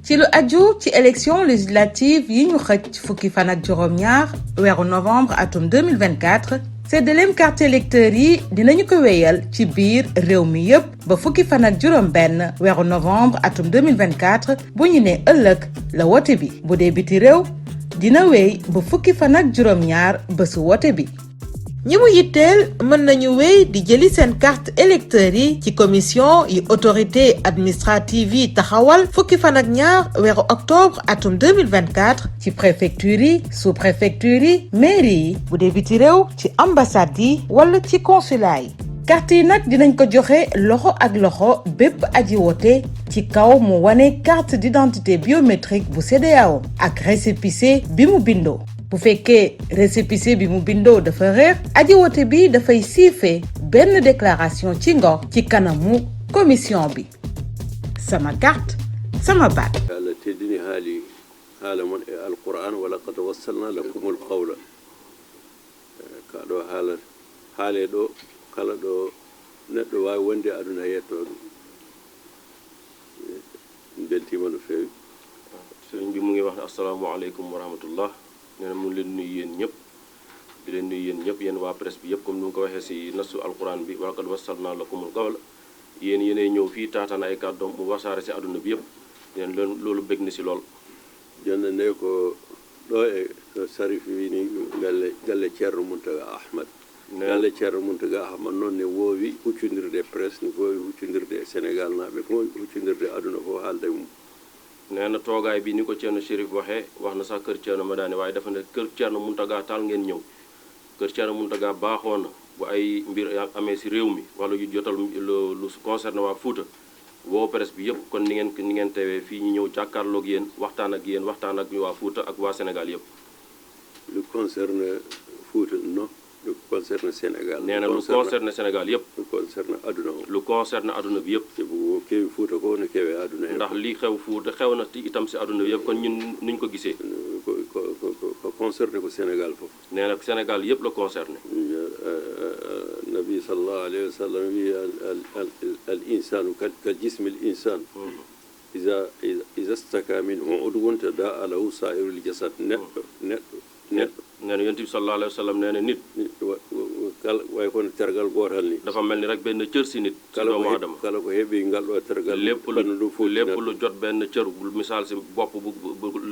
ci lu aju ci élection législative yi ñu xëcc fukki fan ak juróom-ñaar weeru novembre atum 2024 séddaleem carte électeur yi dinañu ko wéyal ci biir réew mi yépp ba fukki fan ak juróom-benn weeru novembre atum 2024 bu ñu ne ëllëg la wote bi bu dee biti réew dina wéy ba fukki fan ak juróom-ñaar bésu wote bi. ñi mu yitteel mën nañu wéy di jëli seen carte électeur yi ci commission yi autorité administrative yi taxawal fukki fan ak ñaar weeru octobre atum 2024 ci préfecture yi sous-préfecture yi mairie yi bu dee biti réew ci ambassade yi wala ci consulat yi. carte yi nag dinañ ko joxe loxo ak loxo bépp aji wote ci kaw mu wane carte d'identité biométrique bu CEDEAO ak récépissé bi mu bindoo. bu fekkee récépissé bi mu bindoo dafa réer aji wote bi dafay siife benn déclaration ci ngor ci kanamu commission bi. sama carte sama baat. yàlla teddini haala mon e alquran wala qad wassalna lakumul qawla kaɗo haale ɗo kala ɗo neɗɗo wawi wonde aduna yetto ɗum beltima no fewi. sëriñ bi mu ngi wax ne asalaamaaleykum wa rahmatullah. nee na mu ngi leen nuyu yéen ñëpp di leen nuyu yéen ñëpp yéen waa presse bi yëpp comme ni mu ko waxee si nasu alquran bi wa laqad wassalnaa lakumul qawla yéen yéenay ñëw fii taataan ay kàddoom mu wasaare si àdduna bi yëpp yéen loolu bég na si lool. jonne ne ko ɗo e sarif wini galle ceerno Mountaga Ahmad galle ceerno Mountaga Ahmad noon ne woowi huccodirde presse ne woowi huccodirde Sénégal naaɓe ko huccodirde aduna fof haalde mum. nee na toogaay bi ni ko Thierno Chérif waxee wax na sax kër Thierno Madani waaye dafa ne kër Thierno Mountaga Tall ngeen ñëw kër Thierno Mountaga baaxoo na bu ay mbir amee si réew mi wala yu jotal lu concerne waa Fouta woo presse bi yëpp kon ni ngeen teewee fii ñu ñëw jàkkaarloog yéen waxtaan ak waa Fouta ak waa Sénégal yëpp. lu concerne Fouta non lu concerne Sénégal. nee na lu concerne Sénégal yëpp. lu concerne aduna o. lu concerne aduna bi yëpp. bu keewi Fouta ko no keewi aduna ndax lii xew Fouta xew na itam si aduna bi yëpp kon ñun niñ ko gisee. ko concerne ko Sénégal foofu. nee na Sénégal yëpp la concerné. nabi sallallahu alayhi wa sallam wi al insanu ka jismi al insan iza staka minhu udwun tadaa lahu saa'irul jasad neɗɗo nee na yonent bi sallallahu alayhi wa sallam nee na nit kala way kono tergal gootal ni dafa mel ni rek benn cër si nit si doomu aadama kala ko heeɓi ngal ɗo tergal lépp lu jot benn cër misaal si bopp bu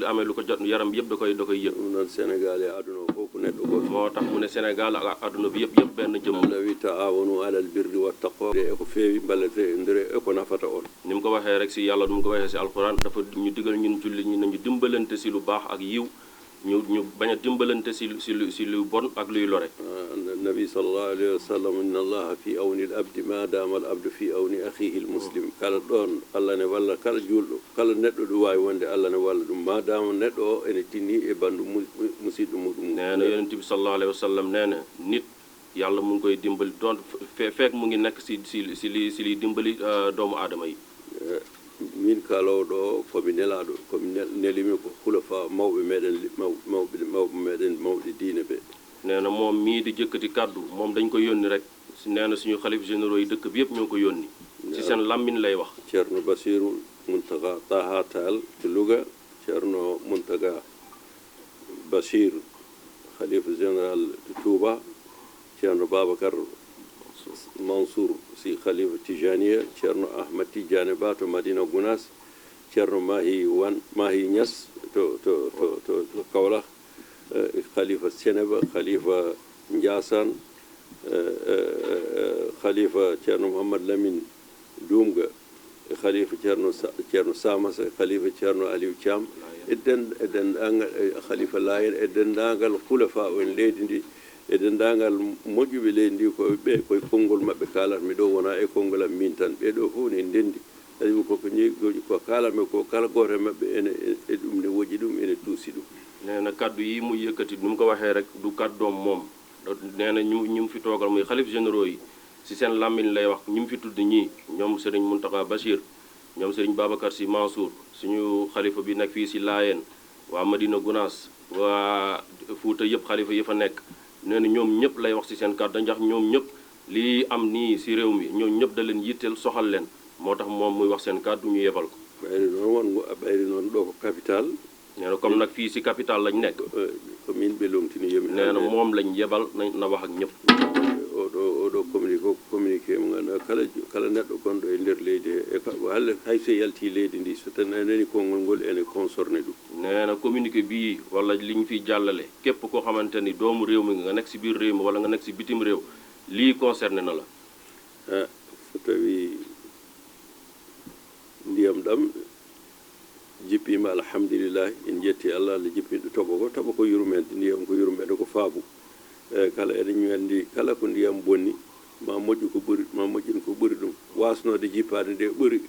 amee lu ko jot yaram bi yëpp da koy yëg. noon Sénégal e aduna o fof ko neɗɗo goto moo tax mu ne Sénégal ak aduna bi yëpp benn jëmm Allah wi taawanu alal birri wa taqwa e ko feewi ballete ndere e ko nafata on ni mu ko waxee rek si yàlla ni mu ko waxee si alxuraan dafa ñu digal ñun julli ñi nañu dimbalante si lu baax ak yiw ñu bañ a dimbalante si lu bon ak luy lore. nabi sallallahu alayhi wa sallam inna allaha fi awni al abdi ma dama al abdu fi awni akhihi al muslim kala ɗon Allah ne walla kala julɗo kala neɗɗo ɗo wawi wonde Allah ne walla ɗum ma dama neɗɗo o ene tinni e bandu musidɗo muɗum. nee na yonent bi sallallahu alayhi wa sallam nee na nit yàlla mu ngi koy dimbali doon fekk mu ngi nekk si liy dimbali doomu aadama yi. min kalowɗo komi nelaɗo komi nelimi ko hulafa mawɓe meɗen mawɗe diine ɓe. nee na moom mii di jëkkati kàddu moom dañ ko yónni rek nee na suñu xalif généraux yi dëkk bi yëpp ñoo ko yónni si seen lammin lay wax. Ceerno Basiru Mountaga Taha Tall ci Louga Ceerno Mountaga Bachir xalifa général de Touba Ceerno Babacar Mansour si xalifa Tijaniya Ceerno Ahmad Tidiane Ba to Madina Gounass Ceerno Mahi Niass to Kaolack xalifa Seneba xalifa Ndiassane xalifa Ceerno Mouhamad Lamine Dumga xalifa Ceerno Samassa xalifa Ceerno Aliou Thiam e dendagal xalifa Layen e dendagal hulafa en leydi ndi e dendagal moƴƴuɓe leydi ndi koye konngol maɓɓe kalatmi ɗo wona e konngol am min tan ɓeɗo fof ne ndendi kadi ko kalatmi ko kala goto e maɓɓe e ɗum ne woƴƴi ɗum ene tuusi ɗum. nee na kaddu yi muy yëkkati ni mu ko waxee rek du kaddoom moom nee na ñu mu fi toogal muy xalif généraux yi si seen làmmiñ lay wax ñi mu fi tudd ñii ñoom Serigne Mountakha Bachir ñoom Serigne Babacar Sy Mansour suñu xalifa bi nekk fii si Laayeen waa Madina Gounass waa Fouta yëpp xalifa yi fa nekk nee na ñoom ñëpp lay wax si seen kàddu ndax ñoom ñëpp lii am nii si réew mi ñoom ñëpp da leen yitteel soxal leen moo tax moom muy wax seen kàddu ñu yebal ko. ɓayri noon ɓayri noon ɗo ko capital nee na comme nag fii si capital lañ nekk ko min ɓe lomtini yomi nee na moom lañ yebal na wax ak ñëpp oɗo communiqué mo ganduɗa kala neɗɗo gonɗo e nder leydi he halle hay so yalti leydi ndi so tan nani konngol ngol ene concerné ɗum nee na communiqué bii wala li ñu fiy jàllale képp koo xamante ni doomu réew mi nga nekk si biir réew mi wala nga nekk si bitim réew lii concerné na la so tawi ndiyam ɗam jippima alhamdulillahi en jetti allah Allah jippinɗo toɓo ko yurmede ndiyam ko yurmede ko faabu kala eɗen andi kala ko ndiyam bonni ma moƴƴu ko ɓuri ma moƴƴin ko ɓuri ɗum wasnode jippade nde ɓuri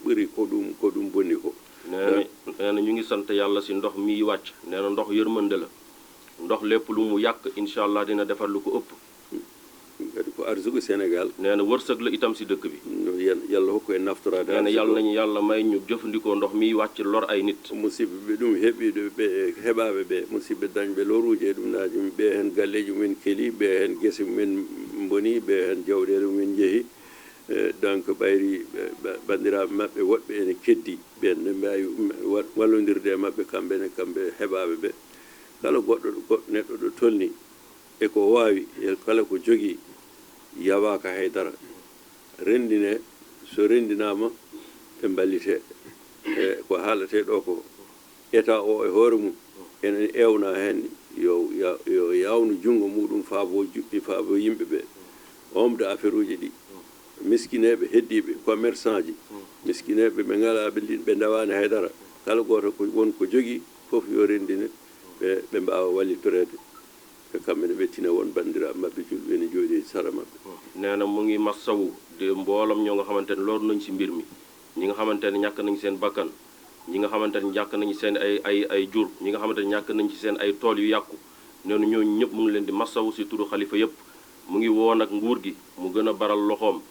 ɓuri ko ɗum bonni ko nee na ñu ngi sant yàlla si ndox miy wàcc nee na ndox yërmande la ndox lépp lu mu yàq incha allah dina defar lu ko ëpp kadi ko arsugo Sénégal nee na wërsëg la itam si dëkk bi yàlla hokku en naftorade nee na yàlla nañu yàlla may ñu jëfandikoo ndox miy wàcc lor ay nit musidɓe ɓe ɗum heeɓiɗo ɓe heɓaɓe ɓe musidɓe dañɓe loruji e ɗum naaji ɓe hen galleji mumen keeli ɓe hen guese mumen boni ɓe hen jawɗele mumen jeehi donc ɓayri bandiraɓe maɓɓe woɗɓe ene keddi ɓen ne mbawi wallodirde e maɓɓe kamɓe heɓaɓe ɓe kala goɗɗo neɗɗo ɗo tolni e ko wawi e kala ko jogui yawaka haydara rendine so rendinama ɓe ballite e ko haalate ɗo ko état o e hoore mum enen ewna hen yo yawnu junggo muɗum faabo yimɓe ɓe omde affaire uji ɗi miskineɓe heddiɓe commerçant ji miskineɓe ɓe ngala ɓe dawani haydara kala goto ko won ko jogui foof yo rendine ɓe mbawa wallitorede te kamɓene ɓe tina won bandiraɓe maɓɓe julɓe ne jooɗi e sara maɓɓe nee na mu ngi massawu de mboolam ñoo nga xamante ne loolu nañ si mbir mi ñi nga xamante ne ñàkk nañ seen bakkan ñi nga xamante ne ñàkk nañ seen ay jur ñi nga xamante ne ñàkk nañ ci seen ay tool yu yàqu nee na ñooñu ñëpp mu ngi leen di massawu si turu xalifa yëpp mu ngi woo nag nguur gi mu gën a baral loxoom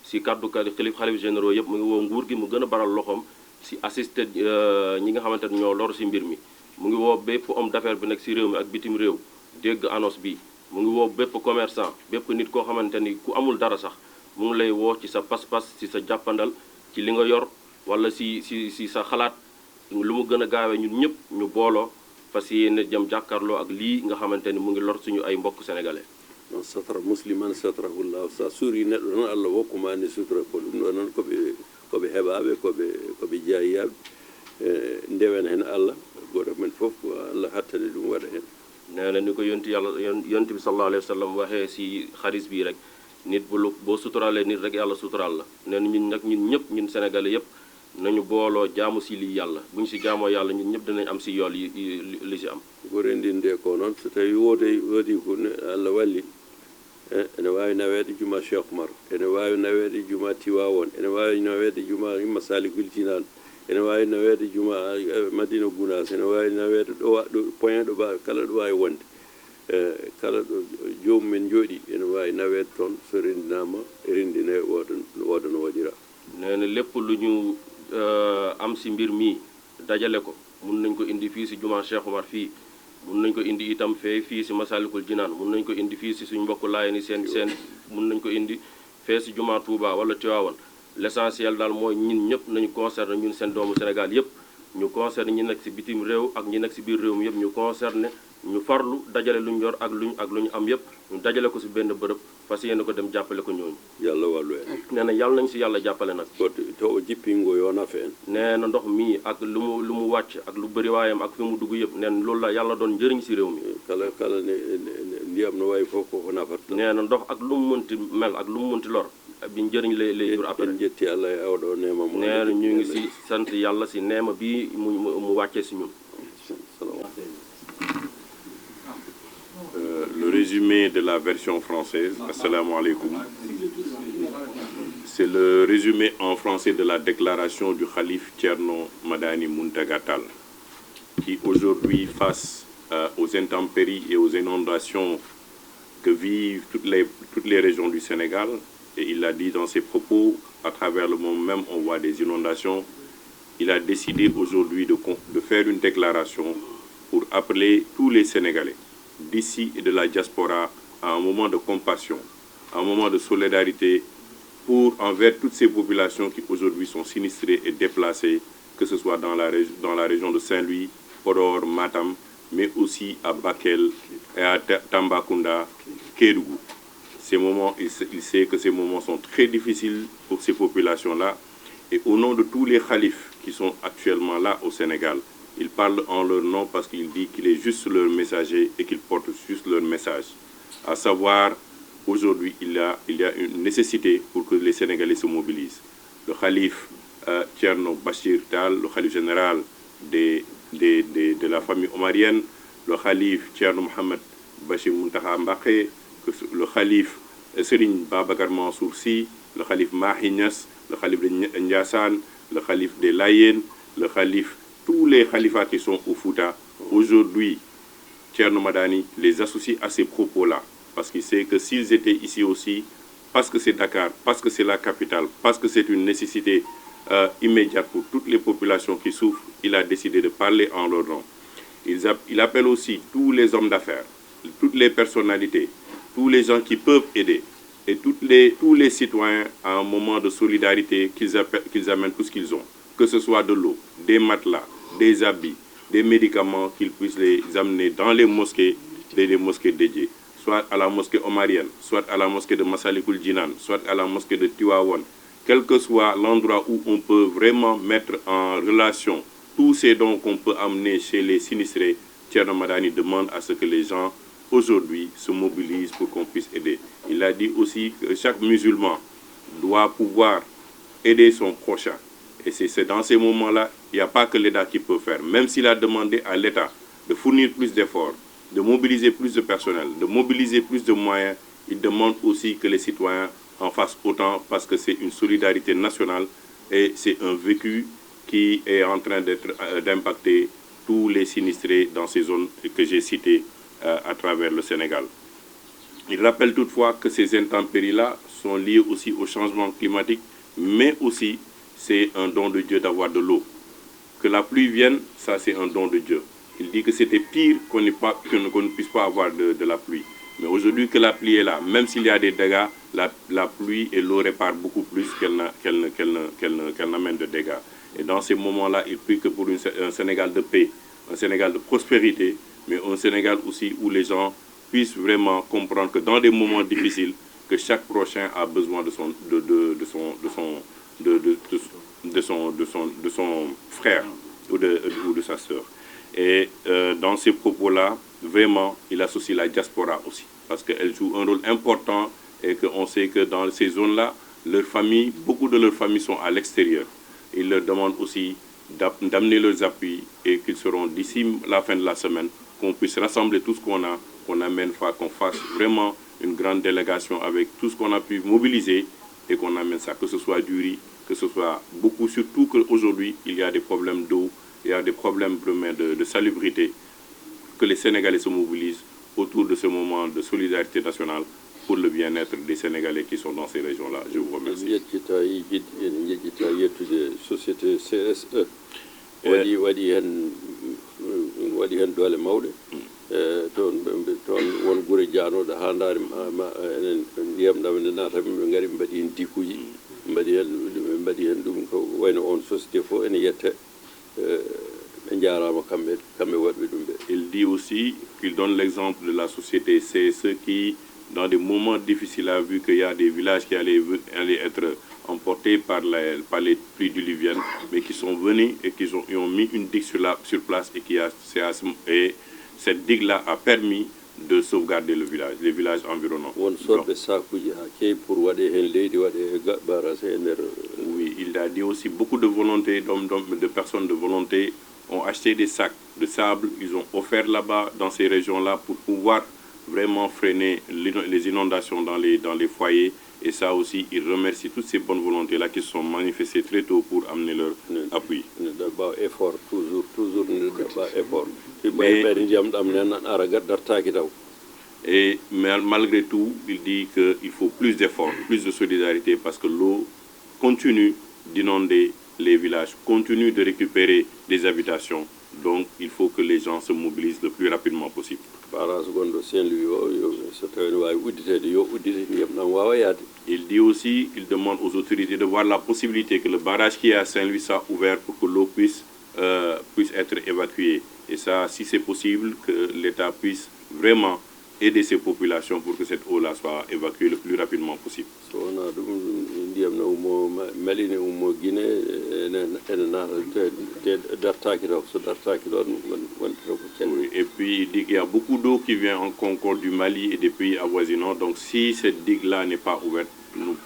si kaddukat xalif généraux yëpp mu ngi woo nguur gi mu gën a baral loxoom si assisté ñi nga xamante ne ñoo lor si mbir mi mu ngi woo bépp homme d'affaires bi nekk si réew mi ak bitim réew dégg annonce bi mu ngi woo bépp commerçant bépp nit koo xamante ni ku amul dara sax mu ngi lay woo ci sa pas-pas ci sa jàppandal ci li nga yor wala si sa xalaat lu mu gën a gaawee ñun ñëpp ñu booloo fas yéene jëm jàkkaarloo ak lii nga xamante ni mu ngi lor suñu ay mbokk sénégalais non satara musliman satarahullahu sa suuri neɗɗo noon allah wokkuma ni sutura ko ɗum ɗo noon koɓe heɓaɓe koɓe jeeyaɓe ndewen hen allah goto men fof ko allah hattane ɗum waɗa hen nee na ni ko yonti bi sallallahu alayhi wa sallam waxee si xaris bii rek nit boo suturalee nit rek yàlla sutural la nee na ñun nag ñun ñëpp ñun sénégalais yëpp nañu booloo jaamu si lii yàlla bu ñu si jaamoo yàlla ñun ñëpp dinañ am si yool li si am ko rendinde ko noon so tawi woodi ko allah walli ene wawi nawede juma Cheikh Oumar ene wawi nawede juma Tiwawon ene wawi nawede juma Massalikul Jinan ene wawi nawede juma Madina Gounass ene wawi nawede ɗo point ɗo kala ɗo wawi wonde kala ɗo jomumen jooɗi ene wawi nawede toon so rendinama rendine woda no waɗira nee na lépp lu ñu am si mbir mi dajale ko mun nañ ko indi fii si juma Cheikh Oumar fii mun nañ ko indi itam fii si Massalikul Jinaan mun nañ ko indi fii si suñu mbokk laay ni seen mun nañ ko indi fee si juma Touba wala Tivaouane l'essentiel daal mooy ñun ñëpp nañu concerné ñun seen doomu Sénégal yëpp ñu concerné ñi nekk si bitim réew ak ñi nekk si biir réew mi yëpp ñu concerné ñu farlu dajale lu ñu yor ak lu ñu am yëpp ñu dajale ko si benn bërëb fas yéene ko dem jàppale ko ñooñu yàlla wàllu en nee na yàlla nañ si yàlla jàppale nag to o jippingo yo nafe en nee na ndox mii ak lu mu wàcc ak lu bëri waayam ak fi mu dugg yëpp nee na loolu la yàlla doon njëriñ si réew mi kala ne ndiyam no wawi fof koko nafatta nee na ndox ak lu mu mënti mel ak lu mu mënti lor bi njëriñ lay jur après jetti allah e awɗo neema mo nee na ñu ngi si sant yàlla si neema bi mu wàccee si ñun le résumé de la version française. Assalamu alaikum. C'est le résumé en français de la déclaration du Khalif Thierno Madani Mountaga Tall, qui aujourd'hui, face aux intempéries et aux inondations que vivent toutes les régions du Sénégal, et il l'a dit dans ses propos, à travers le monde même, on voit des inondations. Il a décidé aujourd'hui de faire une déclaration pour appeler tous les Sénégalais d'ici et de la diaspora à un moment de compassion, à un moment de solidarité envers toutes ces populations qui aujourd'hui sont sinistrées et déplacées, que ce soit dans la région de Saint-Louis, Podor, Matam, mais aussi à Bakel et à Tambacounda, Kédougou. Ces moments, il sait que ces moments sont très difficiles pour ces populations-là. Et au nom de tous les khalifes qui sont actuellement là au Sénégal, il parle en leur nom parce qu'il dit qu'il est juste leur messager et qu'il porte juste leur message. À savoir, aujourd'hui, il y a une nécessité pour que les Sénégalais se mobilisent. Le khalif Thierno Bachir Tal, le khalif général de la famille omarienne, le khalif Thierno Mohamed Bachir Muntaha Mbaké, le khalif Serigne Babacar Mansour Sy, le khalif Mahi Niass, le khalif de Ndiassane, le khalif des Layènes, le khalif, tous les khalifats qui sont au Fouta, aujourd'hui, Thierno Madani les associe à ces propos-là. Parce qu'il sait que s'ils étaient ici aussi, parce que c'est Dakar, parce que c'est la capitale, parce que c'est une nécessité immédiate pour toutes les populations qui souffrent, il a décidé de parler en leur nom. Il appelle aussi tous les hommes d'affaires, toutes les personnalités, tous les gens qui peuvent aider, et tous les citoyens à un moment de solidarité qu'ils amènent tout ce qu'ils ont, que ce soit de l'eau, des matelas, des habits, des médicaments, qu'ils puissent les amener dans les mosquées, des mosquées dédiées, soit à la mosquée omarienne, soit à la mosquée de Massalikul Jinan, soit à la mosquée de Tivaouane, quel que soit l'endroit où on peut vraiment mettre en relation tous ces dons qu'on peut amener chez les sinistrés. Thierno Madani demande à ce que les gens aujourd'hui se mobilisent pour qu'on puisse aider. Il a dit aussi que chaque musulman doit pouvoir aider son prochain. Et c'est dans ces moments-là, il n'y a pas que l'État qui peut faire. Même s'il a demandé à l'État de fournir plus d'efforts, de mobiliser plus de personnel, de mobiliser plus de moyens, il demande aussi que les citoyens en fassent autant parce que c'est une solidarité nationale et c'est un vécu qui est en train d'impacter tous les sinistrés dans ces zones que j'ai citées à travers le Sénégal. Il rappelle toutefois que ces intempéries-là sont liées aussi au changement climatique, mais aussi c'est un don de Dieu d'avoir de l'eau. Que la pluie vienne, ça c'est un don de Dieu. Il dit que c'était pire qu'on ne puisse pas avoir de la pluie. Mais aujourd'hui que la pluie est là, même s'il y a des dégâts, la pluie et l'eau réparent beaucoup plus qu'elle n'amène de dégâts. Et dans ces moments-là, il prie que pour un Sénégal de paix, un Sénégal de prospérité, mais un Sénégal aussi où les gens puissent vraiment comprendre que dans des moments difficiles, que chaque prochain a besoin de son frère ou de sa sœur. Et dans ces propos-là, vraiment, il associe la diaspora aussi, parce qu'elle joue un rôle important et qu'on sait que dans ces zones-là, beaucoup de leurs familles sont à l'extérieur. Il leur demande aussi d'amener leurs appuis et qu'ils seront d'ici la fin de la semaine, qu'on puisse rassembler tout ce qu'on a, qu'on fasse vraiment une grande délégation avec tout ce qu'on a pu mobiliser et qu'on amène ça, que ce soit du riz, que ce soit beaucoup, surtout qu'aujourd'hui, il y a des problèmes d'eau, il y a des problèmes de salubrité, que les Sénégalais se mobilisent autour de ce moment de solidarité nationale pour le bien-être des Sénégalais qui sont dans ces régions-là. Je vous remercie. Société CSE waɗi hen doole mawɗe toon won gure janoɗo ha ndaari enen ndiyam ɗam nde naata ɓe ngari ɓe mbaɗi hen dikuji mbaɗi hen ɗum ko wayno on société fof ene yette ɓe jarama kamɓe waɗɓe ɗum ɓe. Il dit aussi qu'il donne l'exemple de la société CSE qui, dans des moments difficiles, a vu qu'il y a des villages qui allaient être emportés par les pluies diluviennes, mais qui sont venus et qui ont mis une digue sur place et cette digue-là a permis de sauvegarder les villages environnants. Oui, il a dit aussi beaucoup de volonté, de personnes de volonté ont acheté des sacs de sable, ils ont offert là-bas, dans ces régions-là, pour pouvoir vraiment freiner les inondations dans les foyers. Et ça aussi, il remercie toutes ces bonnes volontés-là qui se sont manifestées très tôt pour amener leur appui. Effort, toujours effort. Mais malgré tout, il dit qu'il faut plus d'efforts, plus de solidarité, parce que l'eau continue d'inonder les villages, continue de récupérer des habitations Donc, il faut que les gens se mobilisent le plus rapidement possible. Il dit aussi, il demande aux autorités de voir la possibilité que le barrage qui est à Saint-Louis soit ouvert pour que l'eau puisse être évacuée. Et ça, si c'est possible, que l'État puisse vraiment aider ces populations pour que cette eau-là soit évacuée le plus rapidement possible. Oui, et puis il dit qu'il y a beaucoup d'eau qui vient en concours du Mali et des pays avoisinants. Donc si cette digue-là n'est pas ouverte,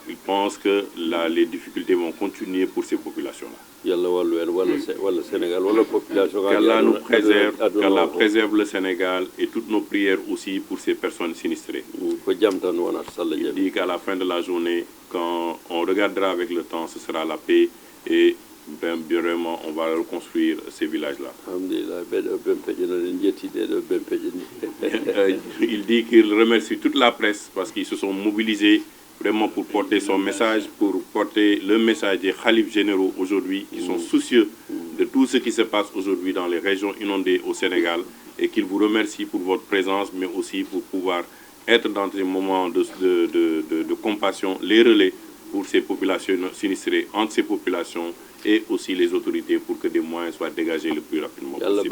il pense que les difficultés vont continuer pour ces populations-là. Qu'Allah nous préserve, qu'Allah préserve le Sénégal et toutes nos prières aussi pour ces personnes sinistrées. Il dit qu'à la fin de la journée, quand on regardera avec le temps, ce sera la paix et vraiment on va reconstruire ces villages-là. Il dit qu'il remercie toute la presse parce qu'ils se sont mobilisés vraiment pour porter son message, pour porter le message des khalifes généraux aujourd'hui qui sont soucieux de tout ce qui se passe aujourd'hui dans les régions inondées au Sénégal et qu'il vous remercie pour votre présence, mais aussi pour pouvoir être dans des moments de compassion, les relais pour ces populations sinistrées, entre ces populations et aussi les autorités pour que des moyens soient dégagés le plus rapidement possible.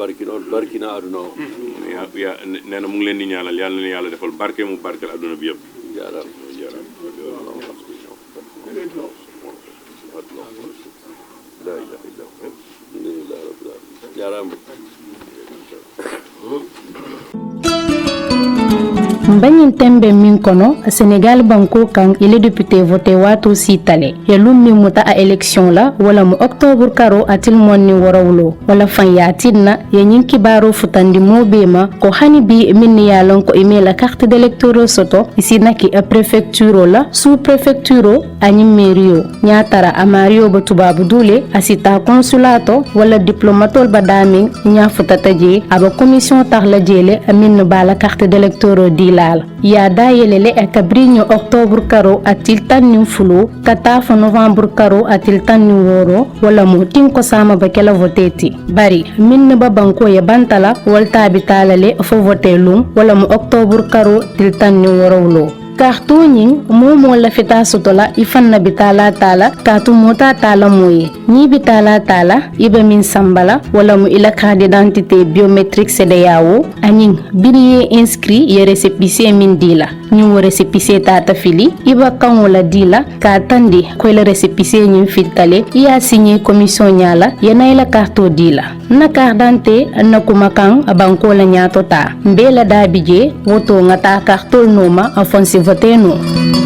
Mbagnin tembe min kono Sénégal banko kan il est député voté wato sitale ya lummi muta a élection la wala mu octobre karo atil monni worawlo wala fan ya tinna ya nyin kibaro futandi mobema ko hani bi min ya lon ko email carte d'électeur soto isi naki a préfecture la sous préfecture ani mairie nyatara amario batubabu dule asita consulato wala diplomatol badami nya futataje aba commission tarla jele amin bala carte d'électeur di ya dayelele e kabrigno octobre karo atil tanni fulu kata fa novembre karo atil tanni woro wala mo tin ko sama ba kala voteti bari min ba banko ya bantala walta bitalale fo votelum wala mo octobre karo til tanni woro kartoning momo la fita sotola ifanna bitala tala katu mota tala moyi ni bitala tala iba min sambala wala mu ila carte d'identité biométrique CEDEAO aning biriye inscrit ye récépissé min dila ñu récépissé tata fili iba kan wala dila ka tandi ko le récépissé ñim filtale ya signé commission nyala yana ila carte dila na carte d'identité na kuma kan banko la nyato ta mbela dabije woto ngata carte noma afonsi voté non.